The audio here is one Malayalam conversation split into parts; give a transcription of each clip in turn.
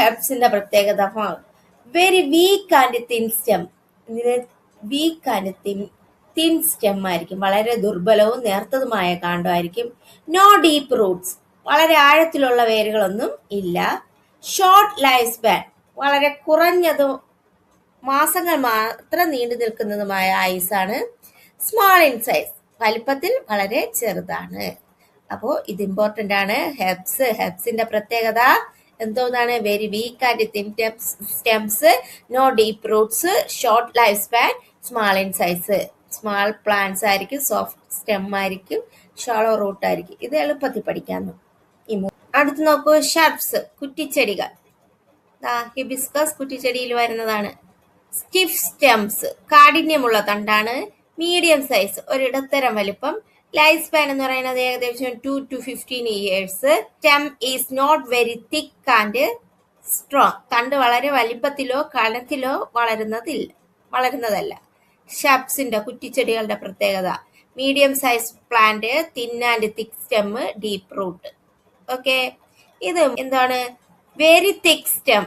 ഹെർബ്സിന്റെ പ്രത്യേകത very weak and thin stem. Weak and thin stem ആയിരിക്കും, വളരെ ദുർബലവും നേർത്തതുമായ കാണ്ഡമായിരിക്കും. നോ ഡീപ്പ് റൂട്ട്സ്, വളരെ ആഴത്തിലുള്ള വേരുകളൊന്നും ഇല്ല. ഷോർട്ട് ലൈഫ് സ്പാൻ, വളരെ കുറഞ്ഞതും മാസങ്ങൾ മാത്രം നീണ്ടു നിൽക്കുന്നതുമായ ആയുസാണ്. സ്മോൾ ഇൻ സൈസ്, വലിപ്പത്തിൽ വളരെ ചെറുതാണ്. അപ്പോ ഇത് ഇമ്പോർട്ടന്റ് ആണ്. ഹെർബ്സിന്റെ പ്രത്യേകത എന്തോന്നാണ്? Very weak and thin stems, no deep roots, short life span, small in size. Small plants ആയിരിക്കും, സോഫ്റ്റ് സ്റ്റെം ആയിരിക്കും, ഷാളോ റൂട്ട് ആയിരിക്കും. ഇത് എളുപ്പത്തിൽ പഠിക്കാന്നു. അടുത്ത് നോക്കൂ, ഷർബ്സ്, കുറ്റിച്ചെടികൾ. ഹിബിസ്കസ് കുറ്റിച്ചെടിയിൽ വരുന്നതാണ്. സ്റ്റിഫ് സ്റ്റെംസ്, കാഠിന്യമുള്ള തണ്ടാണ്. മീഡിയം സൈസ്, ഒരിടത്തരം വലിപ്പം. ലൈഫ് സ്പാൻ എന്ന് പറയുന്നത് ഏകദേശം 2 to 15 years. Stem is not very thick and strong, തണ്ട് വളരെ വലിപ്പത്തിലോ കനത്തിലോ വളരുന്നതല്ല. ഷർബ്സിന്റെ, കുറ്റിച്ചെടികളുടെ പ്രത്യേകത medium size plant, thin and thick stem, deep root. Okay, ഇത് എന്താണ്? വെരി തിക്ക് സ്റ്റെം,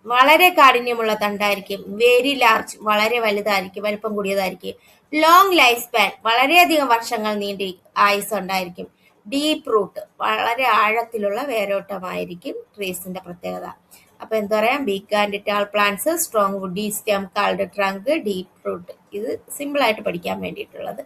വളരെ കാഠിന്യമുള്ള തണ്ടായിരിക്കും. വെരി ലാർജ്, വളരെ വലുതായിരിക്കും, വലിപ്പം കൂടിയതായിരിക്കും. ലോങ് ലൈഫ് സ്പാൻ, വളരെയധികം വർഷങ്ങൾ നീണ്ടി ആയുസ് ഉണ്ടായിരിക്കും. ഡീപ്പ് റൂട്ട്, വളരെ ആഴത്തിലുള്ള വേരോട്ടമായിരിക്കും ട്രീസിന്റെ പ്രത്യേകത. അപ്പൊ എന്താ പറയാ? Big and tall plants, strong woody stem called trunk, deep root. ഇത് സിമ്പിൾ ആയിട്ട് പഠിക്കാൻ വേണ്ടിയിട്ടുള്ളത്.